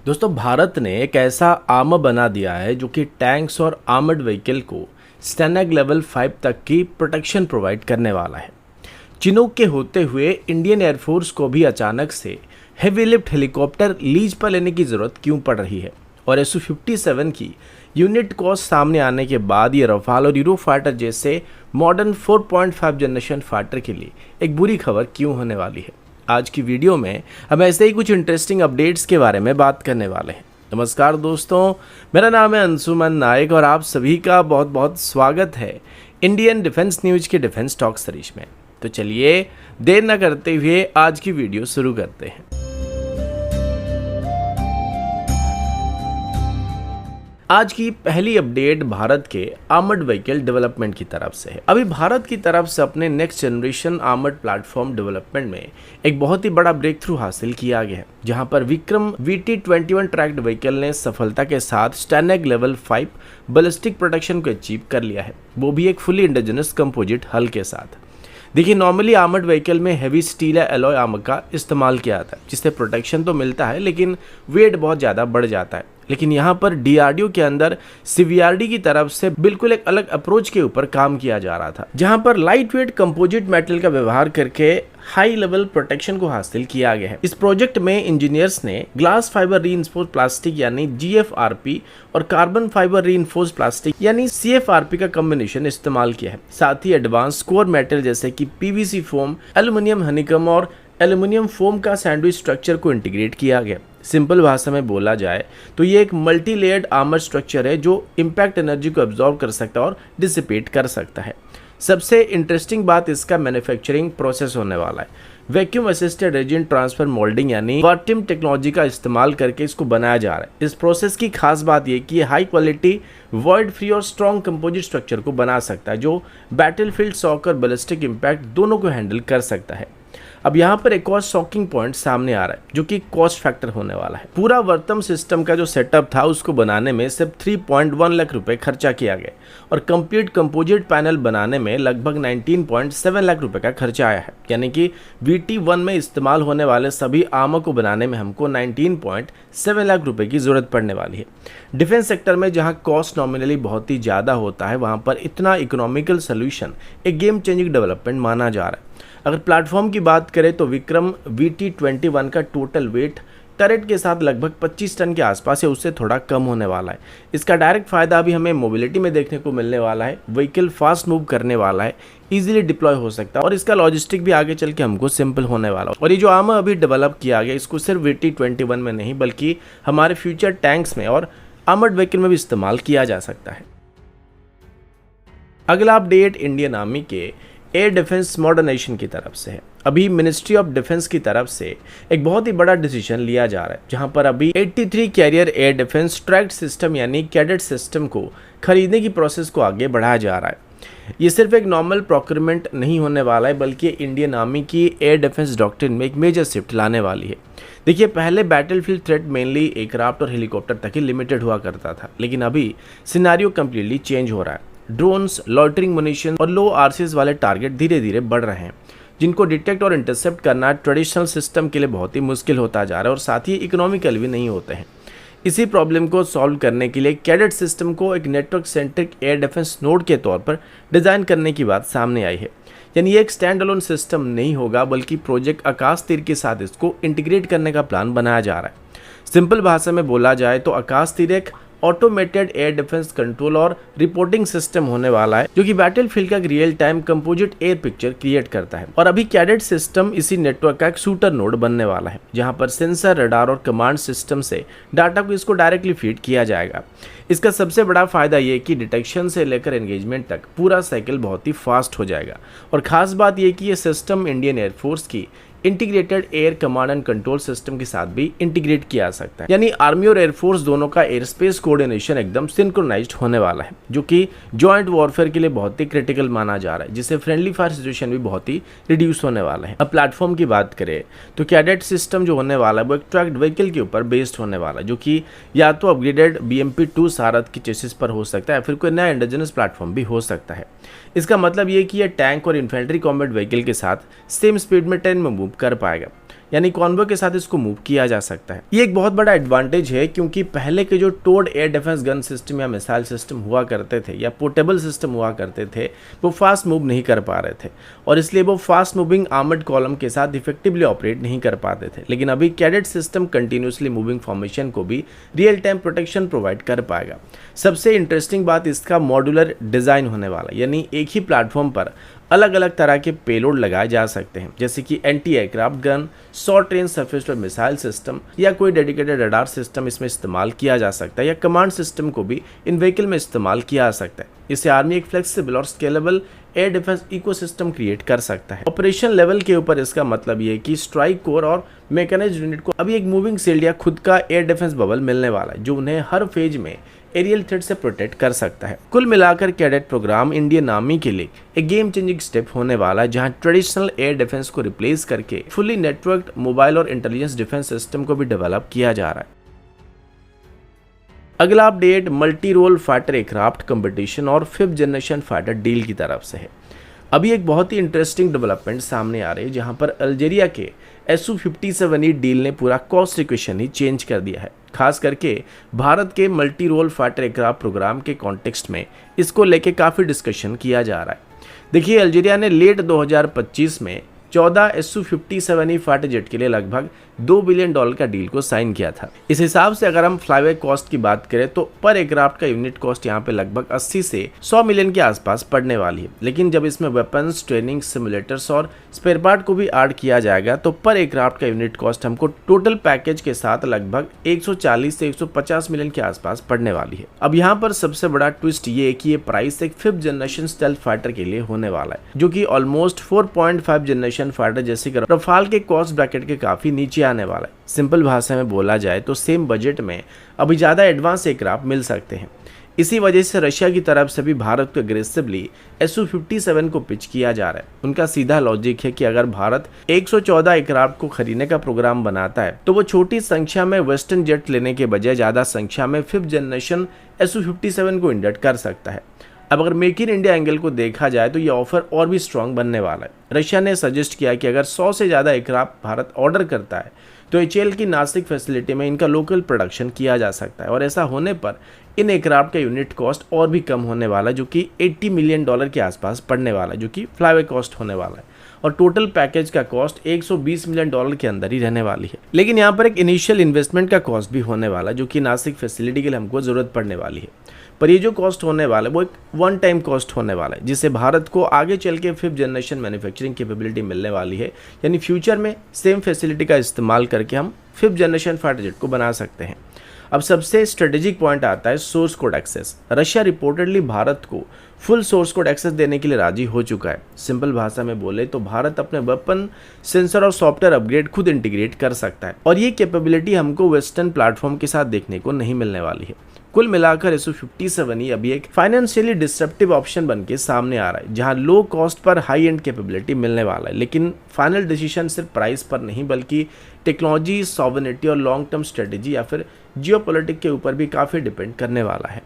दोस्तों भारत ने एक ऐसा आर्मर बना दिया है जो कि टैंक्स और आर्मर्ड व्हीकल को स्टैनड लेवल 5 तक की प्रोटेक्शन प्रोवाइड करने वाला है। चिनूक के होते हुए इंडियन एयरफोर्स को भी अचानक से हेवी लिफ्ट हेलीकॉप्टर लीज पर लेने की ज़रूरत क्यों पड़ रही है, और SU-57 की यूनिट कॉस्ट सामने आने के बाद ये रफाल और यूरो फाइटर जैसे मॉडर्न 4.5 जनरेशन फाइटर के लिए एक बुरी खबर क्यों होने वाली है। आज की वीडियो में हम ऐसे ही कुछ इंटरेस्टिंग अपडेट्स के बारे में बात करने वाले हैं। नमस्कार दोस्तों, मेरा नाम है अंशुमन नायक और आप सभी का बहुत बहुत स्वागत है इंडियन डिफेंस न्यूज के डिफेंस टॉक सीरीज में। तो चलिए देर न करते हुए आज की वीडियो शुरू करते हैं। आज की पहली अपडेट भारत के आर्मर्ड व्हीकल डेवलपमेंट की तरफ से है। अभी भारत की तरफ से अपने next generation armoured platform development में एक बहुत ही बड़ा ब्रेक थ्रू हासिल किया गया है, जहां पर विक्रम VT-21 ट्रैक्ड व्हीकल ने सफलता के साथ स्टैनड लेवल 5 बैलिस्टिक प्रोटेक्शन को अचीव कर लिया है, वो भी एक फुली इंडिजिनस कंपोजिट हल के साथ। देखिए, नॉर्मली आर्मर्ड व्हीकल में हैवी स्टील या एलॉय आर्मर का इस्तेमाल किया जाता है, जिससे प्रोटेक्शन तो मिलता है लेकिन वेट बहुत ज़्यादा बढ़ जाता है। लेकिन यहाँ पर DRDO के अंदर CVRD की तरफ से बिल्कुल एक अलग अप्रोच के ऊपर काम किया जा रहा था, जहाँ पर लाइट वेट कंपोजिट मेटल का व्यवहार करके हाई लेवल प्रोटेक्शन को हासिल किया गया है। इस प्रोजेक्ट में इंजीनियर्स ने ग्लास फाइबर रीइंफोर्स्ड प्लास्टिक यानी GFRP और कार्बन फाइबर रीइंफोर्स्ड प्लास्टिक यानी CFRP का कॉम्बिनेशन इस्तेमाल किया है। साथ ही एडवांस कोर मेटल जैसे कि PVC फोम, एल्यूमिनियम हनीकम और एल्यूमिनियम फोम का सैंडविच स्ट्रक्चर को इंटीग्रेट किया गया। सिंपल भाषा में बोला जाए तो ये एक मल्टी लेयर्ड आर्मर स्ट्रक्चर है जो इम्पैक्ट एनर्जी को एब्जॉर्ब कर सकता है और डिसिपेट कर सकता है। सबसे इंटरेस्टिंग बात इसका मैन्युफैक्चरिंग प्रोसेस होने वाला है। Vacuum assisted resin transfer moulding यानी वर्टिम टेक्नोलॉजी का इस्तेमाल करके इसको बनाया जा रहा है। इस प्रोसेस की खास बात यह कि हाई क्वालिटी वॉइड फ्री और स्ट्रॉन्ग कंपोजिट स्ट्रक्चर को बना सकता है, जो बैटलफील्ड शॉक और बैलिस्टिक इम्पैक्ट दोनों को हैंडल कर सकता है। अब यहाँ पर एक और शॉकिंग पॉइंट सामने आ रहा है जो कि कॉस्ट फैक्टर होने वाला है। पूरा वर्तम सिस्टम का जो सेटअप था उसको बनाने में सिर्फ 3.1 लाख रुपए खर्चा किया गया और कंप्लीट कंपोजिट पैनल बनाने में लगभग 19.7 लाख रुपए का खर्चा आया है। यानी कि VT-1 में इस्तेमाल होने वाले सभी आर्मर को बनाने में हमको 19.7 लाख रुपए की जरूरत पड़ने वाली है। डिफेंस सेक्टर में जहाँ कॉस्ट नॉमिनली बहुत ही ज़्यादा होता है, वहाँ पर इतना इकोनॉमिकल सोल्यूशन एक गेम चेंजिंग डेवलपमेंट माना जा रहा है। अगर प्लेटफॉर्म की बात करें तो विक्रम VT-21 का टोटल वेट टरेट के साथ लगभग 25 टन के आसपास है, उससे थोड़ा कम होने वाला है। इसका डायरेक्ट फायदा अभी हमें मोबिलिटी में देखने को मिलने वाला है। व्हीकल फास्ट मूव करने वाला है, इजीली डिप्लॉय हो सकता है और इसका लॉजिस्टिक भी आगे चल के हमको सिंपल होने वाला है। और ये जो आर्मर अभी डेवलप किया गया इसको सिर्फ VT-21 में नहीं बल्कि हमारे फ्यूचर टैंक्स में और आर्मर्ड व्हीकल में भी इस्तेमाल किया जा सकता है। अगला अपडेट इंडियन आर्मी के एयर डिफेंस मॉडर्नाइजेशन की तरफ से है। अभी मिनिस्ट्री ऑफ डिफेंस की तरफ से एक बहुत ही बड़ा डिसीजन लिया जा रहा है, जहां पर अभी 83 carrier air defence tracked system यानी कैडेट सिस्टम को खरीदने की प्रोसेस को आगे बढ़ाया जा रहा है। ये सिर्फ एक नॉर्मल प्रोक्योरमेंट नहीं होने वाला है बल्कि इंडियन आर्मी की एयर डिफेंस डॉक्ट्रिन में एक मेजर शिफ्ट लाने वाली है। देखिए, पहले बैटलफील्ड थ्रेट मेनली एयरक्राफ्ट और हेलीकॉप्टर तक ही लिमिटेड हुआ करता था, लेकिन अभी सिनेरियो कंप्लीटली चेंज हो रहा है। ड्रोन्स, लॉइटरिंग मुनिशन और लो RCS वाले टारगेट धीरे धीरे बढ़ रहे हैं, जिनको डिटेक्ट और इंटरसेप्ट करना ट्रेडिशनल सिस्टम के लिए बहुत ही मुश्किल होता जा रहा है और साथ ही इकोनॉमिकल भी नहीं होते हैं। इसी प्रॉब्लम को सॉल्व करने के लिए कैडेट सिस्टम को एक network centric air defence node के तौर पर डिज़ाइन करने की बात सामने आई है। यानी ये एक स्टैंड अलोन सिस्टम नहीं होगा बल्कि प्रोजेक्ट आकाश तीर के साथ इसको इंटीग्रेट करने का प्लान बनाया जा रहा है। सिंपल भाषा में बोला जाए तो आकाश तीर एक ऑटोमेटेड एयर डिफेंस कंट्रोल और रिपोर्टिंग सिस्टम होने वाला है, जो कि बैटलफील्ड का real time composite air picture create करता है। और अभी कैडेट सिस्टम इसी नेटवर्क का एक शूटर नोड बनने वाला है, जहां पर सेंसर, रडार और कमांड सिस्टम से डाटा को इसको डायरेक्टली फीड किया जाएगा। इसका सबसे बड़ा फायदा ये कि डिटेक्शन से लेकर एंगेजमेंट तक पूरा साइकिल बहुत ही फास्ट हो जाएगा। और खास बात यह कि यह सिस्टम इंडियन एयरफोर्स की integrated air command and control system के साथ भी इंटीग्रेट किया जा सकता है। यानी आर्मी और एयरफोर्स दोनों का एयर स्पेस कोऑर्डिनेशन एकदम सिंक्रोनाइज्ड होने वाला है, जो कि जॉइंट वॉरफेयर के लिए बहुत ही क्रिटिकल माना जा रहा है, जिससे फ्रेंडली फायर सिचुएशन भी बहुत ही रिड्यूस होने वाला है। अब प्लेटफॉर्म की बात करें तो कैडेट सिस्टम जो होने वाला है वो एक ट्रैक्ड व्हीकल के ऊपर बेस्ड होने वाला है, जो कि या तो अपग्रेडेड BMP-2 सारथ की चेसिस पर हो सकता है, फिर कोई नया इंडिजिनस प्लेटफॉर्म भी हो सकता है। इसका मतलब ये कि यह टैंक और इन्फेंट्री कॉम्बैट व्हीकल के साथ सेम स्पीड में 10 में मूव कर पाएगा। यानी कॉन्वॉय के साथ इसको मूव किया जा सकता है। ये एक बहुत बड़ा एडवांटेज है क्योंकि पहले के जो towed air defence gun system या मिसाइल सिस्टम हुआ करते थे या पोर्टेबल सिस्टम हुआ करते थे वो फास्ट मूव नहीं कर पा रहे थे और इसलिए वो फास्ट मूविंग आर्मर्ड कॉलम के साथ इफेक्टिवली ऑपरेट नहीं कर पाते थे। लेकिन अभी cadet system continuously moving formation को भी रियल टाइम प्रोटेक्शन प्रोवाइड कर पाएगा। सबसे इंटरेस्टिंग बात इसका मॉड्यूलर डिजाइन होने वाला, यानी एक ही प्लेटफॉर्म पर अलग अलग तरह के पेलोड लगाए जा सकते हैं, जैसे कि anti aircraft gun, short range surface to missile system या कोई डेडिकेटेड रडार सिस्टम इसमें इस्तेमाल किया जा सकता है या कमांड सिस्टम को भी इन व्हीकल में इस्तेमाल किया जा सकता है। इससे आर्मी एक फ्लेक्सिबल और scalable air defence ecosystem create कर सकता है। ऑपरेशन लेवल के ऊपर इसका मतलब ये है कि स्ट्राइक कोर और मैकेनाइज्ड यूनिट को अभी एक मूविंग शील्ड या खुद का एयर डिफेंस बबल मिलने वाला है जो उन्हें हर फेज में एरियल थ्रेट से प्रोटेक्ट कर सकता है। कुल मिलाकर कैडेट प्रोग्राम इंडियन आर्मी के लिए एक गेम चेंजिंग स्टेप होने वाला है, जहां ट्रेडिशनल एयर डिफेंस को रिप्लेस करके फुली नेटवर्क्ड मोबाइल और इंटेलिजेंस डिफेंस सिस्टम को भी डेवलप किया जा रहा है। अगला update multi role fighter aircraft competition और 5th जनरेशन फाइटर डील की तरफ से है। अभी एक बहुत ही इंटरेस्टिंग डेवलपमेंट सामने आ रही है, जहां पर अल्जीरिया के Su-57E डील ने पूरा कॉस्ट इक्वेशन ही चेंज कर दिया है। खास करके भारत के multi role fighter aircraft programme के कॉन्टेक्स्ट में इसको लेके काफ़ी डिस्कशन किया जा रहा है। देखिए, अल्जीरिया ने लेट 2025 में 14 Su-57E फाइटर जेट के लिए लगभग $2 बिलियन का डील को साइन किया था। इस हिसाब से अगर हम फ्लाईवे कॉस्ट की बात करें तो पर एयरक्राफ्ट का यूनिट कॉस्ट यहाँ पे लगभग 80 से 100 मिलियन के आसपास पड़ने वाली है। लेकिन जब इसमें वेपन्स, ट्रेनिंग, सिमुलेटर्स और स्पेयर पार्ट को भी ऐड किया जाएगा तो पर एयरक्राफ्ट का यूनिट कॉस्ट हमको टोटल पैकेज के साथ लगभग 140 से 150 मिलियन के आसपास पड़ने वाली है। अब यहाँ पर सबसे बड़ा ट्विस्ट ये है कि ये प्राइस एक 5th जनरेशन स्टेल्थ फाइटर के लिए होने वाला है, जो कि ऑलमोस्ट 4.5 जनरेशन फाइटर जैसे रफाल के कॉस्ट ब्रैकेट के काफी नीचे आने वाला है। सिंपल भाषा में बोला जाए तो सेम बजट में अभी ज्यादा एडवांस एयरक्राफ्ट मिल सकते हैं। इसी वजह से रशिया की तरफ से भी भारत को एग्रेसिवली Su-57 को पिच किया जा रहा है। उनका सीधा लॉजिक है कि अगर भारत 114 एयरक्राफ्ट को खरीदने का प्रोग्राम बनाता है तो वो छोटी संख्या में वेस्टर्न जेट लेने के बजाय ज्यादा संख्या में 5th जनरेशन Su-57 को इंडक्ट कर सकता है। अब अगर मेक इन इंडिया एंगल को देखा जाए तो ये ऑफर और भी स्ट्रांग बनने वाला है। रशिया ने सजेस्ट किया कि अगर 100 से ज़्यादा एयरक्राफ्ट भारत ऑर्डर करता है तो HAL की नासिक फैसिलिटी में इनका लोकल प्रोडक्शन किया जा सकता है और ऐसा होने पर इन एयरक्राफ्ट का यूनिट कॉस्ट और भी कम होने वाला है, जो कि $80 मिलियन के आसपास पड़ने वाला है, जो कि फ्लाईवे कॉस्ट होने वाला है और टोटल पैकेज का कॉस्ट $120 मिलियन के अंदर ही रहने वाली है। लेकिन यहाँ पर एक इनिशियल इन्वेस्टमेंट का कॉस्ट भी होने वाला है, जो कि नासिक फैसिलिटी के लिए हमको जरूरत पड़ने वाली है। पर ये जो कॉस्ट होने वाला है वो एक वन टाइम कॉस्ट होने वाला है, जिससे भारत को आगे चल के 5th जनरेशन मैन्युफैक्चरिंग कैपेबिलिटी मिलने वाली है। यानी फ्यूचर में सेम फैसिलिटी का इस्तेमाल करके हम 5th जनरेशन फाइटर जेट को बना सकते हैं। अब सबसे स्ट्रेटेजिक पॉइंट आता है source code access. Russia reportedly Bharat को फुल सोर्स कोड एक्सेस देने के लिए राजी हो चुका है। सिंपल भाषा में बोले तो भारत अपने वेपन, सेंसर और सॉफ्टवेयर अपग्रेड खुद इंटीग्रेट कर सकता है और ये कैपेबिलिटी हमको वेस्टर्न प्लेटफॉर्म के साथ देखने को नहीं मिलने वाली है। कुल मिलाकर Su-57 अभी एक फाइनेंशियली डिस्ट्रप्टिव ऑप्शन बन के सामने आ रहा है, जहां low cost per high and capability मिलने वाला है। लेकिन फाइनल डिसीजन सिर्फ प्राइस पर नहीं बल्कि टेक्नोलॉजी, सॉवरेनिटी और लॉन्ग टर्म स्ट्रेटेजी या फिर जियोपॉलिटिक्स के ऊपर भी काफी डिपेंड करने वाला है।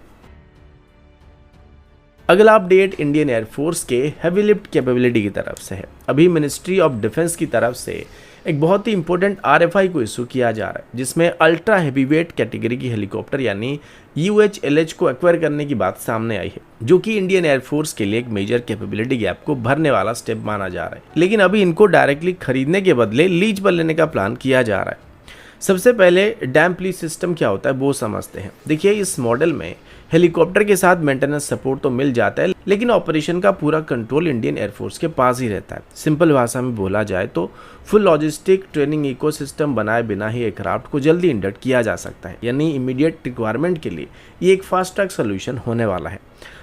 अगला अपडेट इंडियन एयरफोर्स के हैवी लिफ्ट कैपेबिलिटी की तरफ से है। अभी मिनिस्ट्री ऑफ डिफेंस की तरफ से एक बहुत ही इंपॉर्टेंट RFI को इशू किया जा रहा है, जिसमें अल्ट्रा हैवीवेट कैटेगरी की हेलीकॉप्टर यानी UH-LH को एक्वायर करने की बात सामने आई है, जो कि इंडियन एयरफोर्स के लिए एक मेजर कैपेबिलिटी गैप को भरने वाला स्टेप माना जा रहा है। लेकिन अभी इनको डायरेक्टली खरीदने के बदले लीज पर लेने का प्लान किया जा रहा है। सबसे पहले डैम्प लीज सिस्टम क्या होता है वो समझते हैं। देखिए, इस मॉडल में हेलीकॉप्टर के साथ मेंटेनेंस सपोर्ट तो मिल जाता है, लेकिन ऑपरेशन का पूरा कंट्रोल इंडियन एयरफोर्स के पास ही रहता है। सिंपल भाषा में बोला जाए तो फुल लॉजिस्टिक ट्रेनिंग इकोसिस्टम बनाए बिना ही एयरक्राफ्ट को जल्दी इंडक्ट किया जा सकता है। यानी इमीडिएट रिक्वायरमेंट के लिए ये एक फास्ट ट्रैक सोल्यूशन होने वाला है।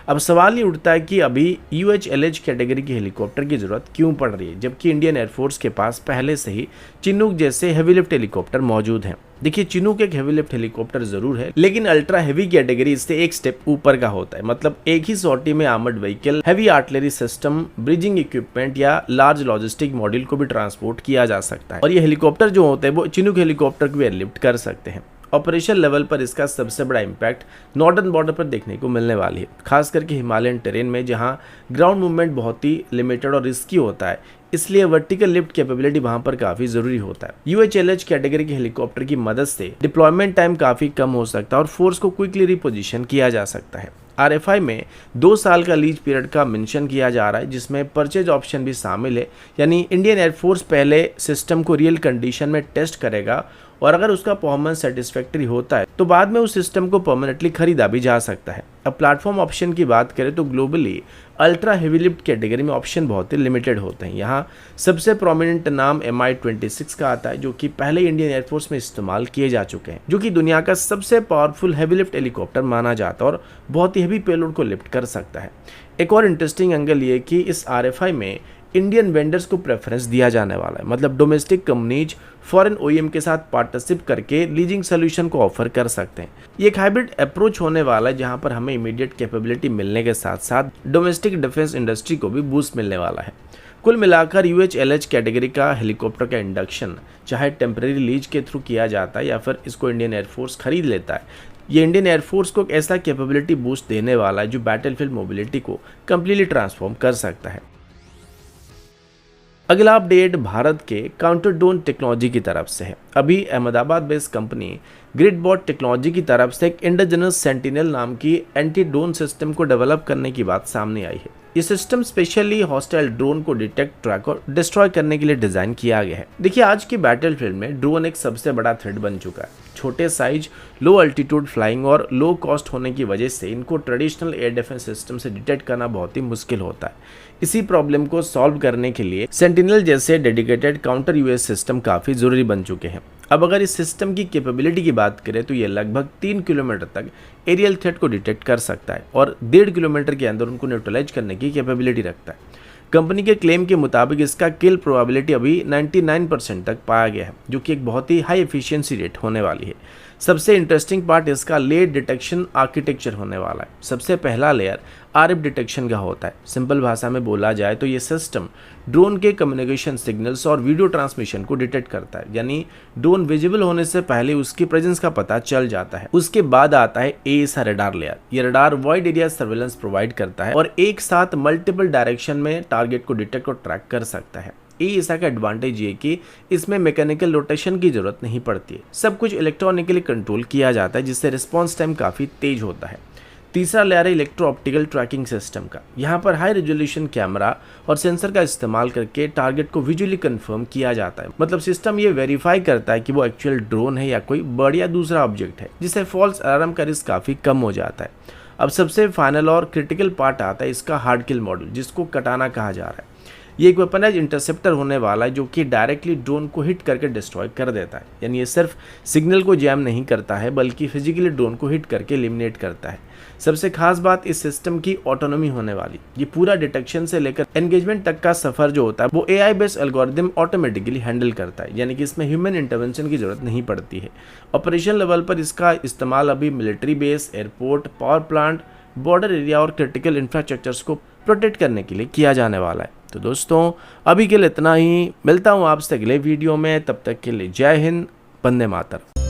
अब सवाल ये उठता है कि अभी UH-LH कैटेगरी की हेलीकॉप्टर की जरूरत क्यों पड़ रही है, जबकि इंडियन एयरफोर्स के पास पहले से ही चिनूक जैसे हैवी लिफ्ट हेलीकॉप्टर मौजूद हैं। देखिए, चिनूक एक हैवी लिफ्ट हेलीकॉप्टर जरूर है, लेकिन अल्ट्रा हैवी कैटेगरी इससे एक स्टेप ऊपर का होता है। मतलब एक ही सॉर्टी में armoured vehicle, heavy artillery system, bridging equipment या लार्ज लॉजिस्टिक मॉड्यूल को भी ट्रांसपोर्ट किया जा सकता है और ये हेलीकॉप्टर जो होते हैं वो चिनूक हेलीकॉप्टर को एयरलिफ्ट कर सकते हैं। ऑपरेशन लेवल पर इसका सबसे बड़ा इम्पैक्ट नॉर्दर्न बॉर्डर पर देखने को मिलने वाली है, खास करके हिमालयन टेरेन में जहां ग्राउंड मूवमेंट बहुत ही लिमिटेड और रिस्की होता है, इसलिए वर्टिकल लिफ्ट कैपेबिलिटी वहां पर काफी जरूरी होता है। UHLH कैटेगरी के हेलीकॉप्टर की मदद से डिप्लॉयमेंट टाइम काफी कम हो सकता है और फोर्स को क्विकली रिपोजिशन किया जा सकता है। RFI में 2 साल का लीज पीरियड का मेंशन किया जा रहा है, जिसमें परचेज ऑप्शन भी शामिल है, यानी इंडियन एयरफोर्स पहले सिस्टम को रियल कंडीशन में टेस्ट करेगा और अगर उसका परफॉर्मेंस सेटिस्फैक्टरी होता है तो बाद में उस सिस्टम को परमानेंटली खरीदा भी जा सकता है। अब प्लेटफॉर्म ऑप्शन की बात करें तो globally ultra heavy lift category में ऑप्शन बहुत ही लिमिटेड होते हैं। यहाँ सबसे प्रोमिनेंट नाम Mi-26 का आता है, जो कि पहले इंडियन एयरफोर्स में इस्तेमाल किए जा चुके हैं, जो कि दुनिया का सबसे पावरफुल हेवी लिफ्ट हेलीकॉप्टर माना जाता है और बहुत ही हेवी पेलोड को लिफ्ट कर सकता है। एक और इंटरेस्टिंग एंगल ये कि इस RFI में इंडियन वेंडर्स को प्रेफरेंस दिया जाने वाला है, मतलब डोमेस्टिक कंपनीज फॉरेन OEM के साथ पार्टनरशिप करके लीजिंग सोल्यूशन को ऑफर कर सकते हैं। ये एक हाइब्रिड अप्रोच होने वाला है, जहां पर हमें इमीडिएट कैपेबिलिटी मिलने के साथ साथ डोमेस्टिक डिफेंस इंडस्ट्री को भी बूस्ट मिलने वाला है। कुल मिलाकर UHLH कैटेगरी का हेलीकॉप्टर का इंडक्शन चाहे टेम्परेरी लीज के थ्रू किया जाता है या फिर इसको इंडियन एयरफोर्स खरीद लेता है, ये इंडियन एयरफोर्स को एक ऐसा कैपेबिलिटी बूस्ट देने वाला है जो बैटलफील्ड मोबिलिटी को कम्प्लीटली ट्रांसफॉर्म कर सकता है। अगला अपडेट भारत के काउंटर ड्रोन टेक्नोलॉजी की तरफ से है। अभी अहमदाबाद बेस्ड कंपनी ग्रिडबॉट टेक्नोलॉजी की तरफ से एक इंडिजिनस सेंटिनल नाम की एंटी ड्रोन सिस्टम को डेवलप करने की बात सामने आई है। ये सिस्टम स्पेशली हॉस्टाइल ड्रोन को डिटेक्ट, ट्रैक और डिस्ट्रॉय करने के लिए डिजाइन किया गया है। देखिए, आज की बैटलफील्ड में ड्रोन एक सबसे बड़ा थ्रेट बन चुका है। छोटे साइज, लो अल्टीट्यूड फ्लाइंग और लो कॉस्ट होने की वजह से इनको ट्रेडिशनल एयर डिफेंस सिस्टम से डिटेक्ट करना बहुत ही मुश्किल होता है। इसी प्रॉब्लम को सॉल्व करने के लिए सेंटिनल जैसे डेडिकेटेड काउंटर UAS सिस्टम काफी जरूरी बन चुके हैं। अब अगर इस सिस्टम की कैपेबिलिटी की बात करें तो ये लगभग 3 किलोमीटर तक एरियल थ्रेट को डिटेक्ट कर सकता है और 1.5 किलोमीटर के अंदर उनको न्यूट्रलाइज करने की कैपेबिलिटी रखता है। कंपनी के क्लेम के मुताबिक इसका किल प्रोबेबिलिटी अभी 99% तक पाया गया है, जो कि एक बहुत ही हाई एफिशिएंसी रेट होने वाली है। सबसे इंटरेस्टिंग पार्ट इसका लेयर डिटेक्शन आर्किटेक्चर होने वाला है। सबसे पहला लेयर RF डिटेक्शन का होता है। सिंपल भाषा में बोला जाए तो ये सिस्टम ड्रोन के कम्युनिकेशन सिग्नल्स और वीडियो ट्रांसमिशन को डिटेक्ट करता है, यानी ड्रोन विजिबल होने से पहले उसकी प्रेजेंस का पता चल जाता है। उसके बाद आता है AESA रडार लेयर। ये radar wide area surveillance provide करता है और एक साथ मल्टीपल डायरेक्शन में टारगेट को डिटेक्ट और ट्रैक कर सकता है। AESA का एडवांटेज ये कि इसमें मैकेनिकल रोटेशन की जरूरत नहीं पड़ती है, सब कुछ इलेक्ट्रॉनिकली कंट्रोल किया जाता है, जिससे रिस्पॉन्स टाइम काफ़ी तेज होता है। तीसरा लेयर है इलेक्ट्रो ऑप्टिकल ट्रैकिंग सिस्टम का। यहाँ पर हाई रेजोल्यूशन कैमरा और सेंसर का इस्तेमाल करके टारगेट को विजुअली कंफर्म किया जाता है, मतलब सिस्टम ये वेरीफाई करता है कि वो एक्चुअल ड्रोन है या कोई बर्ड या दूसरा ऑब्जेक्ट है, जिससे फॉल्स अलार्म का रिस्क काफ़ी कम हो जाता है। अब सबसे फाइनल और क्रिटिकल पार्ट आता है इसका हार्ड किल मॉड्यूल, जिसको कटाना कहा जा रहा है। ये एक वेपनाइज इंटरसेप्टर होने वाला है जो कि डायरेक्टली ड्रोन को हिट करके डिस्ट्रॉय कर देता है, यानी ये सिर्फ सिग्नल को जैम नहीं करता है बल्कि फिजिकली ड्रोन को हिट करके एलिमिनेट करता है। सबसे खास बात इस सिस्टम की ऑटोनॉमी होने वाली। ये पूरा डिटेक्शन से लेकर एंगेजमेंट तक का सफर जो होता है वो AI based algorithm automatically handle करता है, यानी कि इसमें ह्यूमन इंटरवेंशन की जरूरत नहीं पड़ती है। ऑपरेशन लेवल पर इसका इस्तेमाल अभी military base, airport, power plant, border area और क्रिटिकल इंफ्रास्ट्रक्चर्स को प्रोटेक्ट करने के लिए किया जाने वाला है। तो दोस्तों, अभी के लिए इतना ही। मिलता हूँ आपसे अगले वीडियो में, तब तक के लिए जय हिंद, वंदे मातरम।